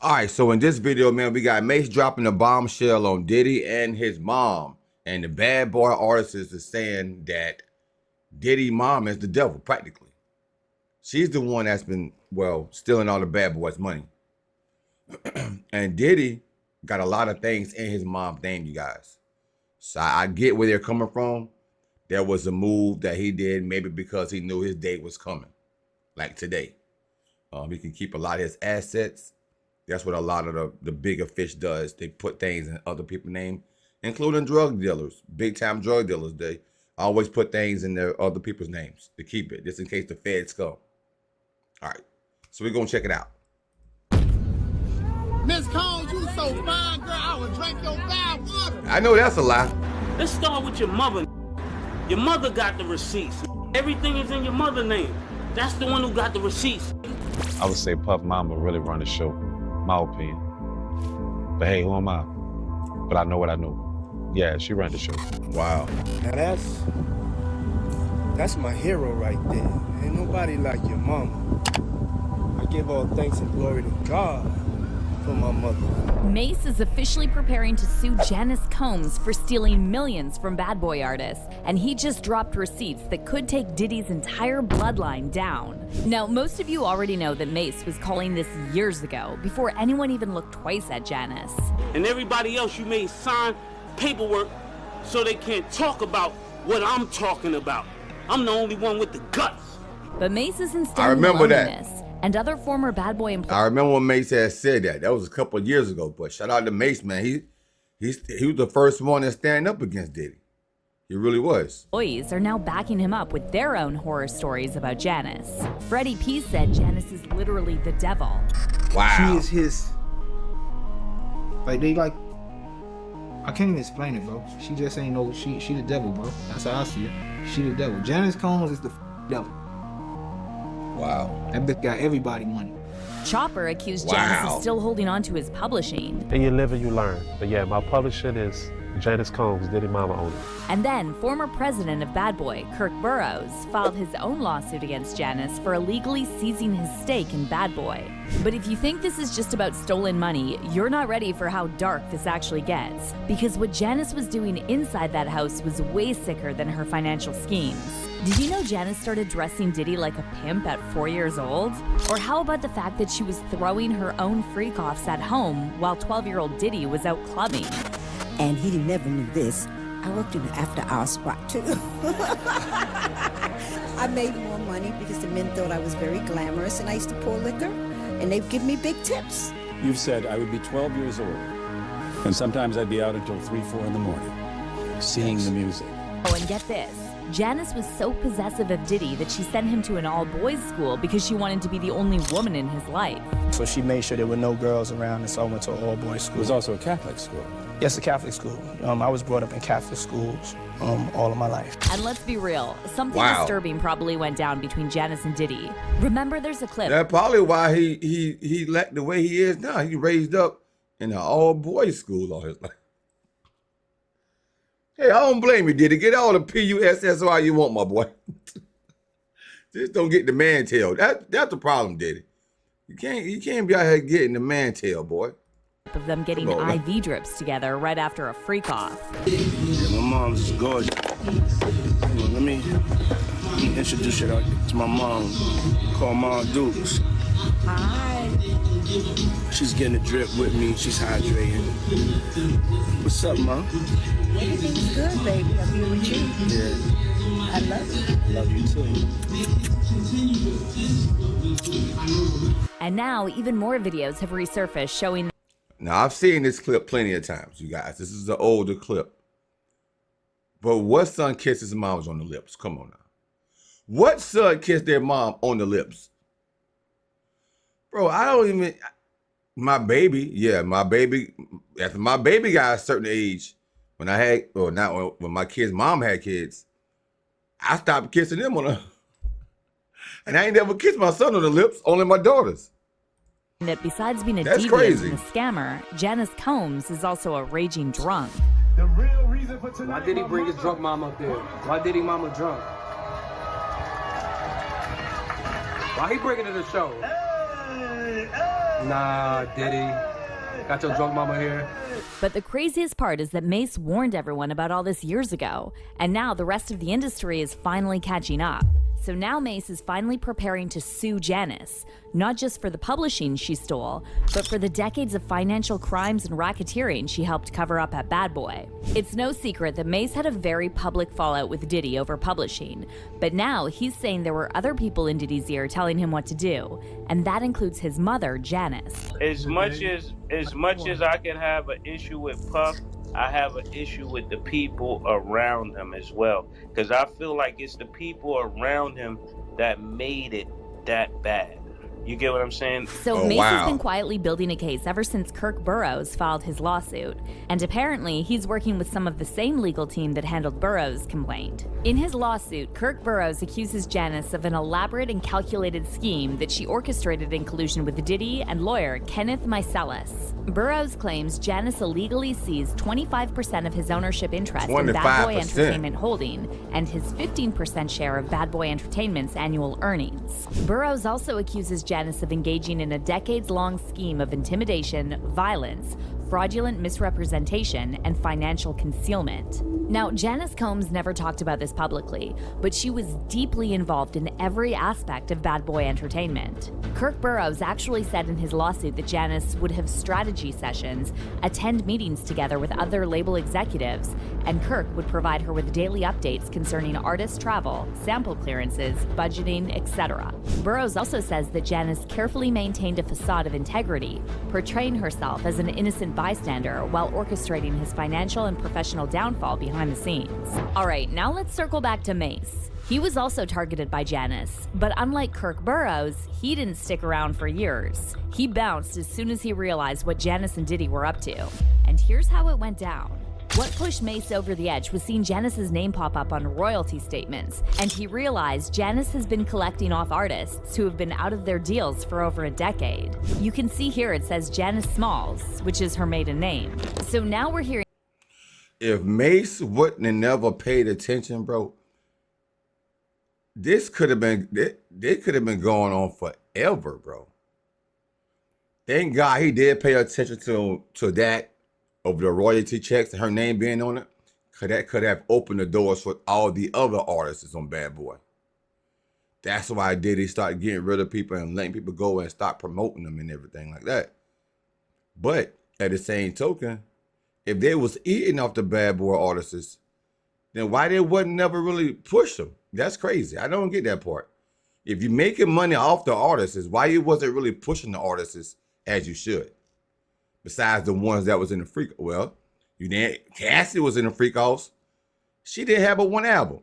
All right, so in this video, man, we got Mase dropping a bombshell on Diddy and his mom. And the bad boy artist is saying that Diddy's mom is the devil, practically. She's the one that's been, well, stealing all the bad boys' money. And Diddy got a lot of things in his mom's name, you guys. So I get where they're coming from. There was a move that he did, maybe because he knew his day was coming, like today. He can keep a lot of his assets. That's what a lot of the bigger fish does. They put things in other people's names, including drug dealers, big-time drug dealers. They always put things in their other people's names to keep it, just in case the feds come. All right, so we're going to check it out. Miss Combs, you so fine, girl, I would drink your bad water. I know that's a lie. Let's start with your mother. Your mother got the receipts. Everything is in your mother's name. That's the one who got the receipts. I would say Puff Mama really run the show, my opinion. But hey, who am I? But I know what I know. Yeah, she ran the show. Wow. Now that's my hero right there. Ain't nobody like your mama. I give all thanks and glory to God for my mother. Mase is officially preparing to sue Janice Combs for stealing millions from bad boy artists, and he just dropped receipts that could take Diddy's entire bloodline down. Now, most of you already know that Mase was calling this years ago, before anyone even looked twice at Janice. And everybody else, you made sign paperwork so they can't talk about what I'm talking about. I'm the only one with the guts. But Mase is instead I remember that. And other former bad boy employees. I remember when Mase had said that. That was a couple of years ago. But shout out to Mase, man. He was the first one to stand up against Diddy. He really was. Employees are now backing him up with their own horror stories about Janice. Freddie P said Janice is literally the devil. Wow. She is his. Like I can't even explain it, bro. She just ain't no. She the devil, bro. That's how I see it. She the devil. Janice Combs is the devil. Wow. That bitch got everybody money. Chopper accused Janice of still holding on to his publishing. And you live and you learn. But yeah, my publishing is Janice Combs, Diddy Mama owner. And then former president of Bad Boy, Kirk Burroughs, filed his own lawsuit against Janice for illegally seizing his stake in Bad Boy. But if you think this is just about stolen money, you're not ready for how dark this actually gets. Because what Janice was doing inside that house was way sicker than her financial schemes. Did you know Janice started dressing Diddy like a pimp at 4 years old? Or how about the fact that she was throwing her own freak-offs at home while 12-year-old Diddy was out clubbing? And he never knew this. I worked in the after-hour spot, too. I made more money because the men thought I was very glamorous, and I used to pour liquor, and they'd give me big tips. You've said I would be 12 years old, and sometimes I'd be out until 3, 4 in the morning, seeing the music. Oh, and get this. Janice was so possessive of Diddy that she sent him to an all-boys school because she wanted to be the only woman in his life. So she made sure there were no girls around, and so I went to an all-boys school. It was also a Catholic school. Yes, a Catholic school. I was brought up in Catholic schools all of my life. And let's be real, something disturbing probably went down between Janice and Diddy. Remember, there's a clip. That's probably why he let the way he is now. He raised up in an all-boys school all his life. Hey, I don't blame you, Diddy. Get all the PUSSY you want, my boy. Just don't get the man tail. That's the problem, Diddy. You can't be out here getting the man tail, boy. Of them getting IV drips together right after a freak off. Yeah, my mom's is gorgeous. Let me introduce you to my mom, called Mom Dukes. Hi. She's getting a drip with me. She's hydrating. What's up, Mom? Everything's good, baby. I'm here with you. Yeah. I love you. Love you too. And now, even more videos have resurfaced showing. Now, I've seen this clip plenty of times, you guys. This is an older clip. But what son kissed his mom on the lips? Come on now. What son kissed their mom on the lips? Bro, I don't even... My baby, after my baby got a certain age, when my kid's mom had kids, I stopped kissing them on the... And I ain't never kissed my son on the lips, only my daughters. That besides being a That's deviant crazy. and a scammer, Janice Combs is also a raging drunk. The real reason for tonight. Why did he bring his drunk mom up there? Why did he mama drunk? Why he bringing her to the show? Hey, hey. Nah, Diddy. Got your drunk mama here. But the craziest part is that Mase warned everyone about all this years ago, and now the rest of the industry is finally catching up. So now Mase is finally preparing to sue Janice, not just for the publishing she stole, but for the decades of financial crimes and racketeering she helped cover up at Bad Boy. It's no secret that Mase had a very public fallout with Diddy over publishing, but now he's saying there were other people in Diddy's ear telling him what to do, and that includes his mother, Janice. As much as I can have an issue with Puff, I have an issue with the people around him as well. Because I feel like it's the people around him that made it that bad. You get what I'm saying? So Mase has been quietly building a case ever since Kirk Burrows filed his lawsuit. And apparently, he's working with some of the same legal team that handled Burrows' complaint. In his lawsuit, Kirk Burrows accuses Janice of an elaborate and calculated scheme that she orchestrated in collusion with Diddy and lawyer Kenneth Mycelis. Burrows claims Janice illegally seized 25% of his ownership interest in Bad Boy Entertainment Holding and his 15% share of Bad Boy Entertainment's annual earnings. Burrows also accuses Janice of engaging in a decades-long scheme of intimidation, violence, fraudulent misrepresentation, and financial concealment. Now, Janice Combs never talked about this publicly, but she was deeply involved in every aspect of Bad Boy Entertainment. Kirk Burrows actually said in his lawsuit that Janice would have strategy sessions, attend meetings together with other label executives, and Kirk would provide her with daily updates concerning artist travel, sample clearances, budgeting, etc. Burrows also says that Janice carefully maintained a facade of integrity, portraying herself as an innocent bystander while orchestrating his financial and professional downfall behind the scenes. All right, now let's circle back to Mase. He was also targeted by Janice, but unlike Kirk Burrows, he didn't stick around for years. He bounced as soon as he realized what Janice and Diddy were up to. And here's how it went down. What pushed Mase over the edge was seeing Janice's name pop up on royalty statements, and he realized Janice has been collecting off artists who have been out of their deals for over a decade. You can see here it says Janice Smalls, which is her maiden name. So now we're hearing... If Mase wouldn't have never paid attention, bro, this could have been going on forever, bro. Thank God he did pay attention to that over the royalty checks and her name being on it, because that could have opened the doors for all the other artists on Bad Boy. That's why Diddy started getting rid of people and letting people go and start promoting them and everything like that. But at the same token, if they was eating off the Bad Boy artists, then why they wouldn't never really push them? That's crazy. I don't get that part. If you're making money off the artists, why you wasn't really pushing the artists as you should? Besides the ones that was in the freak, well, you didn't. Cassie was in the Freak Offs. She didn't have but one album.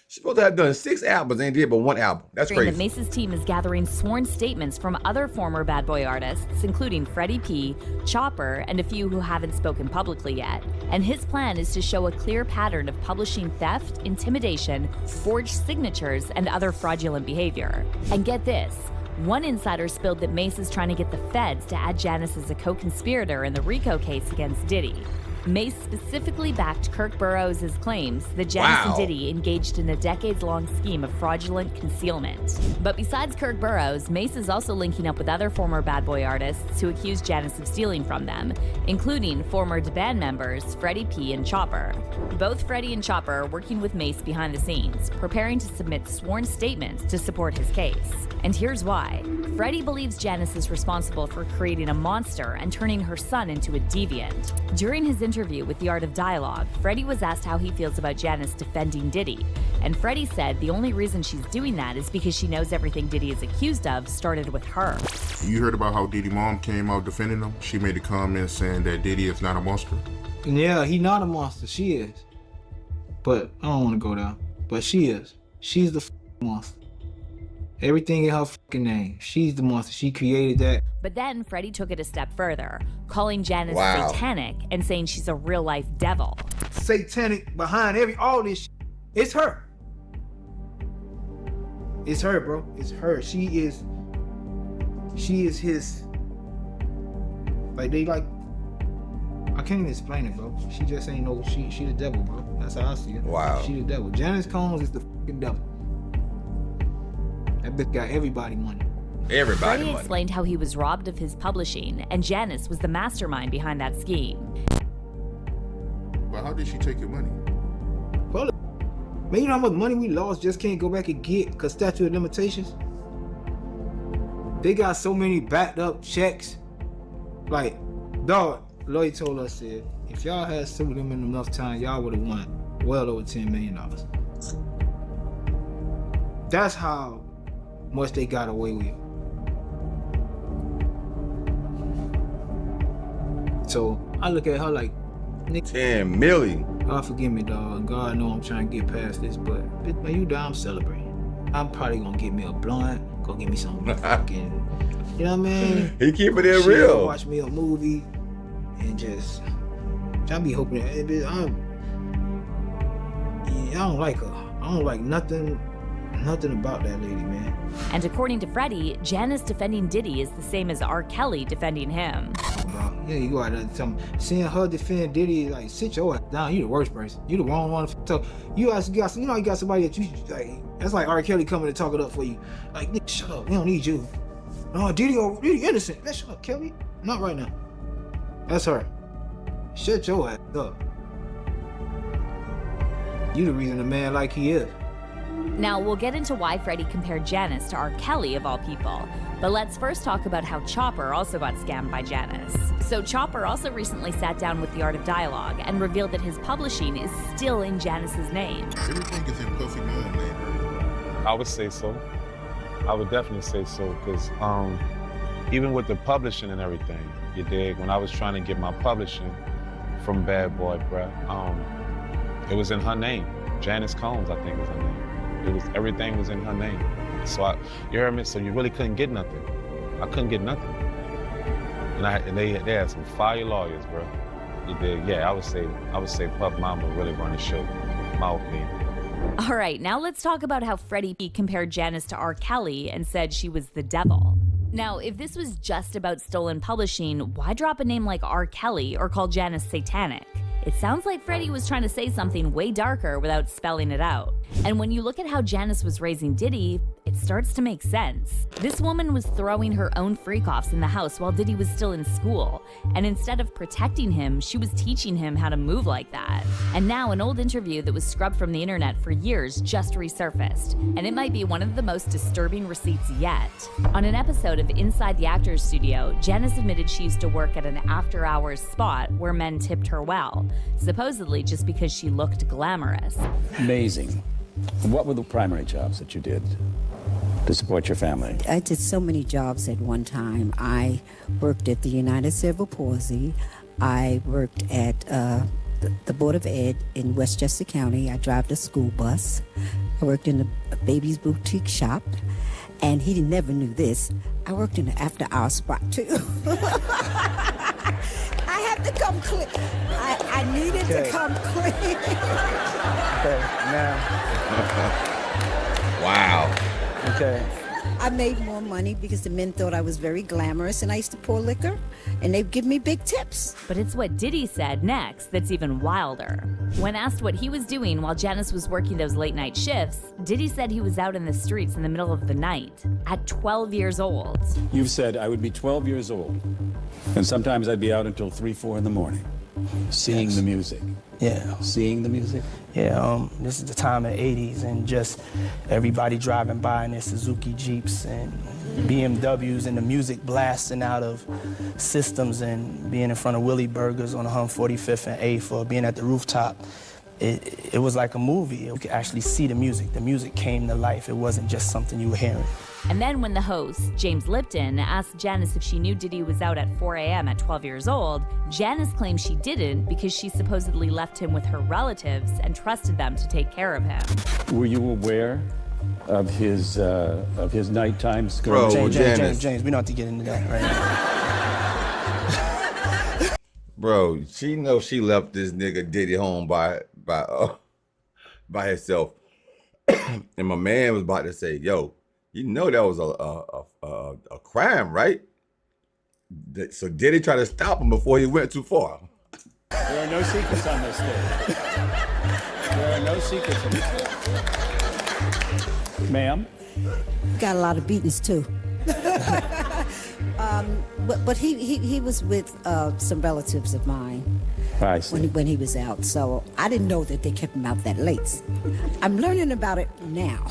She's supposed to have done 6 albums and did but one album. That's crazy. That Mase's team is gathering sworn statements from other former Bad Boy artists, including Freddie P, Chopper, and a few who haven't spoken publicly yet. And his plan is to show a clear pattern of publishing theft, intimidation, forged signatures, and other fraudulent behavior. And get this. One insider spilled that Mase is trying to get the feds to add Janice as a co-conspirator in the RICO case against Diddy. Mase specifically backed Kirk Burrows' claims that Janice and Diddy engaged in a decades-long scheme of fraudulent concealment. But besides Kirk Burrows, Mase is also linking up with other former Bad Boy artists who accuse Janice of stealing from them, including former band members Freddie P and Chopper. Both Freddie and Chopper are working with Mase behind the scenes, preparing to submit sworn statements to support his case. And here's why. Freddie believes Janice is responsible for creating a monster and turning her son into a deviant. During his interview with The Art of Dialogue, Freddie was asked how he feels about Janice defending Diddy. And Freddie said the only reason she's doing that is because she knows everything Diddy is accused of started with her. You heard about how Diddy mom came out defending him? She made a comment saying that Diddy is not a monster. Yeah, he not a monster. She is. But I don't want to go there. But she is. She's the monster. Everything in her fucking name. She's the monster. She created that. But then Freddie took it a step further, calling Janice satanic and saying she's a real-life devil. Satanic behind all this shit. It's her. It's her, bro. It's her. She is his. I can't even explain it, bro. She just ain't no. She the devil, bro. That's how I see it. Wow. She the devil. Janice Combs is the fucking devil. That bitch got everybody money. Everybody Freddie money. explained how he was robbed of his publishing, and Janice was the mastermind behind that scheme. But how did she take your money? Well, man, you know how much money we lost just can't go back and get because statute of limitations? They got so many backed up checks. Like, dog, lawyer told us that if y'all had sued them in enough time, y'all would have won well over $10 million. That's how much they got away with. So I look at her like, nigga, 10 million. God forgive me, dog. God know I'm trying to get past this, but bitch, man, you down, I'm celebrating. I'm probably gonna get me a blunt, go get me some fucking, you know what I mean? He keep it in Shit, real. Watch me a movie and just, I be hoping that, bitch, I don't like her. I don't like nothing about that lady, man. And according to Freddie, Janice defending Diddy is the same as R. Kelly defending him. Yeah, you go out there and tell me, seeing her defend Diddy, like, sit your ass down. You the worst person. You the wrong one to talk. You got somebody that you like. That's like R. Kelly coming to talk it up for you. Like, nigga, shut up. We don't need you. No, Diddy innocent. Man, shut up, Kelly. Not right now. That's her. Shut your ass up. You the reason a man like he is. Now, we'll get into why Freddie compared Janice to R. Kelly, of all people. But let's first talk about how Chopper also got scammed by Janice. So Chopper also recently sat down with The Art of Dialogue and revealed that his publishing is still in Janice's name. Everything is in Puffy Mom's name. I would say so. I would definitely say so, because even with the publishing and everything, you dig, when I was trying to get my publishing from Bad Boy, bruh, it was in her name. Janice Combs, I think was her name. Everything was in her name. So you heard me? So you really couldn't get nothing. I couldn't get nothing. And they had some fire lawyers, bro. You did, yeah. I would say Puff Mama really run the show, in my opinion. All right, now let's talk about how Freddie compared Janice to R. Kelly and said she was the devil. Now, if this was just about stolen publishing, why drop a name like R. Kelly or call Janice satanic? It sounds like Freddie was trying to say something way darker without spelling it out. And when you look at how Janice was raising Diddy, it starts to make sense. This woman was throwing her own freak-offs in the house while Diddy was still in school. And instead of protecting him, she was teaching him how to move like that. And now an old interview that was scrubbed from the internet for years just resurfaced. And it might be one of the most disturbing receipts yet. On an episode of Inside the Actors Studio, Janice admitted she used to work at an after-hours spot where men tipped her well, supposedly just because she looked glamorous. Amazing. What were the primary jobs that you did to support your family? I did so many jobs at one time. I worked at the United Cerebral Palsy. I worked at the Board of Ed in Westchester County. I drive the school bus. I worked in the baby's boutique shop. And he never knew this. I worked in the after-hour spot, too. I have to come clean. I needed to come clean. Okay, now. Wow. Okay. I made more money because the men thought I was very glamorous and I used to pour liquor and they'd give me big tips. But it's what Diddy said next that's even wilder. When asked what he was doing while Janice was working those late night shifts, Diddy said he was out in the streets in the middle of the night at 12 years old. You've said I would be 12 years old, and sometimes I'd be out until 3, 4 in the morning, seeing the music. Yeah. Seeing the music? Yeah, this is the time of the 80s and just everybody driving by in their Suzuki Jeeps and BMWs and the music blasting out of systems and being in front of Willie Burgers on 145th and 8th or being at the rooftop. It was like a movie. You could actually see the music. The music came to life. It wasn't just something you were hearing. And then when the host, James Lipton, asked Janice if she knew Diddy was out at 4 a.m. at 12 years old, Janice claimed she didn't because she supposedly left him with her relatives and trusted them to take care of him. Were you aware of his nighttime Bro, skirmish? James, we don't have to get into that right now. Bro, she knows she left this nigga Diddy home by himself. And my man was about to say, yo, you know that was a crime, right? So Diddy tried to stop him before he went too far. There are no secrets on this stage. There are no secrets on this stage. Ma'am? Got a lot of beatings too. But he was with some relatives of mine I see. when he was out, so I didn't know that they kept him out that late. I'm learning about it now.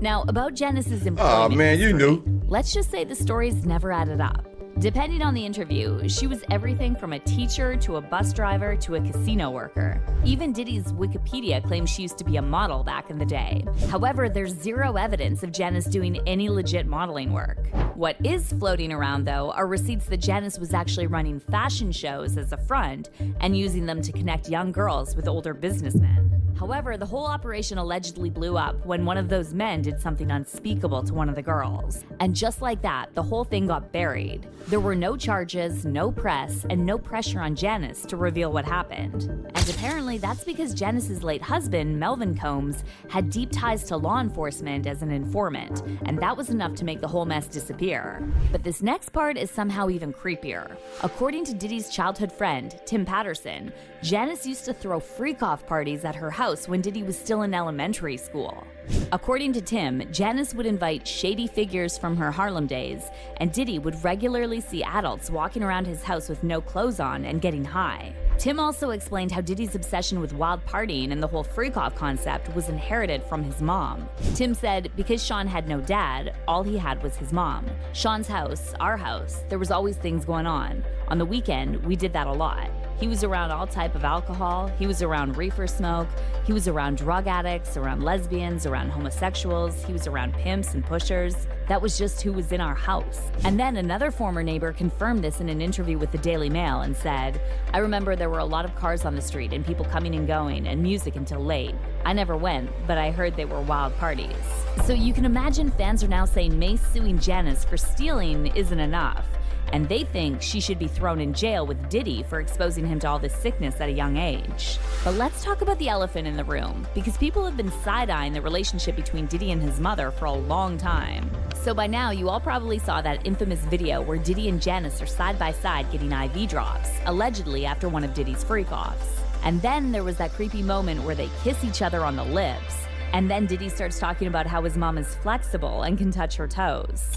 Now, about Janice's Oh employment man, you history, knew. let's just say the stories never added up. Depending on the interview, she was everything from a teacher to a bus driver to a casino worker. Even Diddy's Wikipedia claims she used to be a model back in the day. However, there's zero evidence of Janice doing any legit modeling work. What is floating around, though, are receipts that Janice was actually running fashion shows as a front and using them to connect young girls with older businessmen. However, the whole operation allegedly blew up when one of those men did something unspeakable to one of the girls. And just like that, the whole thing got buried. There were no charges, no press, and no pressure on Janice to reveal what happened. And apparently that's because Janice's late husband, Melvin Combs, had deep ties to law enforcement as an informant, and that was enough to make the whole mess disappear. But this next part is somehow even creepier. According to Diddy's childhood friend, Tim Patterson, Janice used to throw freak-off parties at her house when Diddy was still in elementary school. According to Tim, Janice would invite shady figures from her Harlem days, and Diddy would regularly see adults walking around his house with no clothes on and getting high. Tim also explained how Diddy's obsession with wild partying and the whole freak-off concept was inherited from his mom. Tim said because Sean had no dad, all he had was his mom. Sean's house, our house, there was always things going on. On the weekend, we did that a lot. He was around all type of alcohol, he was around reefer smoke, he was around drug addicts, around lesbians, around homosexuals, he was around pimps and pushers. That was just who was in our house. And then another former neighbor confirmed this in an interview with the Daily Mail and said, "I remember there were a lot of cars on the street and people coming and going and music until late. I never went, but I heard they were wild parties." So you can imagine fans are now saying Mase suing Janice for stealing isn't enough. And they think she should be thrown in jail with Diddy for exposing him to all this sickness at a young age. But let's talk about the elephant in the room, because people have been side-eyeing the relationship between Diddy and his mother for a long time. So by now, you all probably saw that infamous video where Diddy and Janice are side by side getting IV drops, allegedly after one of Diddy's freak-offs. And then there was that creepy moment where they kiss each other on the lips. And then Diddy starts talking about how his mom is flexible and can touch her toes.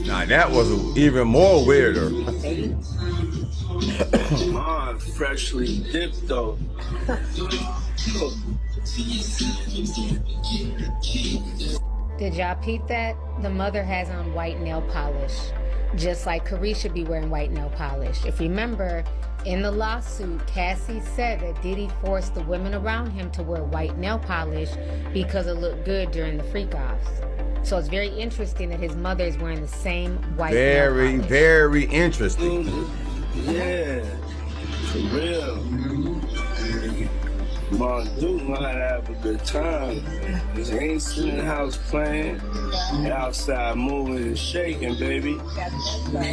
Now that was even more weirder. Mom, freshly dipped though. Did y'all peep that? The mother has on white nail polish, just like Carisha be wearing white nail polish. If you remember, in the lawsuit, Cassie said that Diddy forced the women around him to wear white nail polish because it looked good during the freak-offs. So it's very interesting that his mother is wearing the same white nail polish. Very interesting. Yeah, for real. Mom do know how to have a good time. Cause you ain't sitting in the house playing, and outside moving and shaking, baby.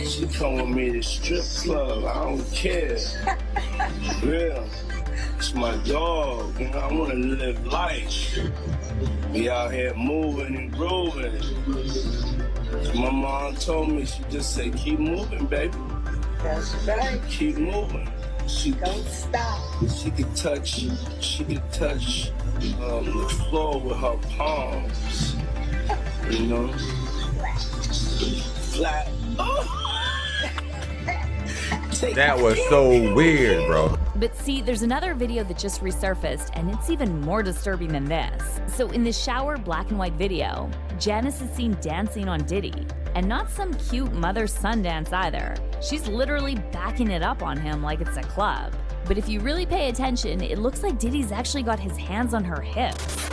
She come with me to strip club, I don't care. Real. It's my dog, you know, I wanna live life. Be out here moving and grooving. My mom told me, she just said, keep moving, baby. That's right. Keep moving. She Don't stop. She could touch the floor with her palms. You know? Flat. That was so weird, bro. But see, there's another video that just resurfaced, and it's even more disturbing than this. So in this shower black and white video, Janice is seen dancing on Diddy. And not some cute mother-son dance either. She's literally backing it up on him like it's a club. But if you really pay attention, it looks like Diddy's actually got his hands on her hips.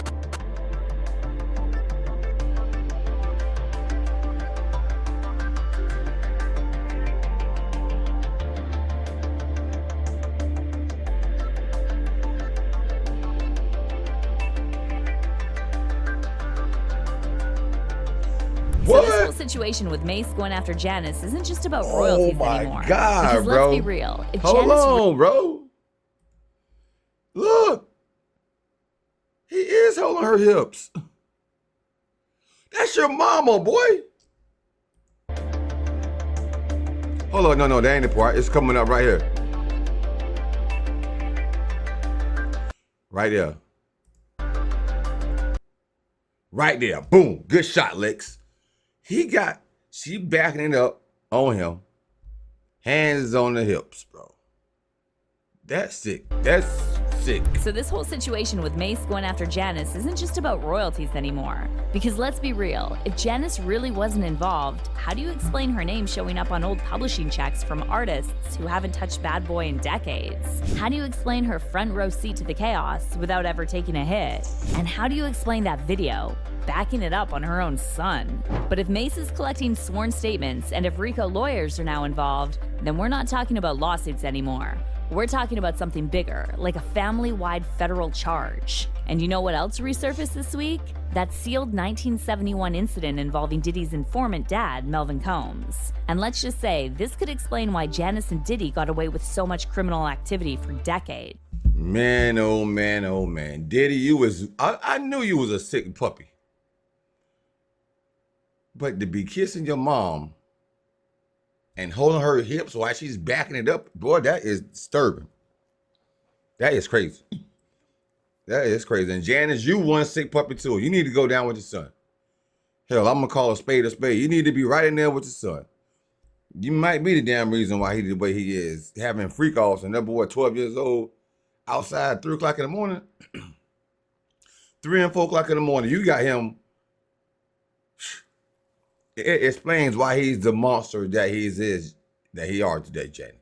So this whole situation with Mase going after Janice isn't just about royalties anymore. Oh my God, because bro. let's be real. If Hold Janice on, bro. Look. He is holding her hips. That's your mama, boy. Hold on, no, that ain't the part. It's coming up right here. Right there. Right there. Boom. Good shot, Lex. She backing it up on him. Hands on the hips, bro. That's sick. That's sick. So this whole situation with Mase going after Janice isn't just about royalties anymore. Because let's be real, if Janice really wasn't involved, how do you explain her name showing up on old publishing checks from artists who haven't touched Bad Boy in decades? How do you explain her front row seat to the chaos without ever taking a hit? And how do you explain that video? Backing it up on her own son. But if Mase is collecting sworn statements and if RICO lawyers are now involved, then we're not talking about lawsuits anymore. We're talking about something bigger, like a family-wide federal charge. And you know what else resurfaced this week? That sealed 1971 incident involving Diddy's informant dad, Melvin Combs. And let's just say, this could explain why Janice and Diddy got away with so much criminal activity for decades. Man, oh man, oh man. Diddy, I knew you was a sick puppy. But to be kissing your mom and holding her hips while she's backing it up, boy, that is disturbing. That is crazy. That is crazy. And Janice, you one sick puppy too. You need to go down with your son. Hell, I'm gonna call a spade a spade. You need to be right in there with your son. You might be the damn reason why he the way he is, having freak offs and that boy 12 years old outside 3 o'clock in the morning. 3 and 4 o'clock in the morning. You got him. It explains why he's the monster that he are today, Janice.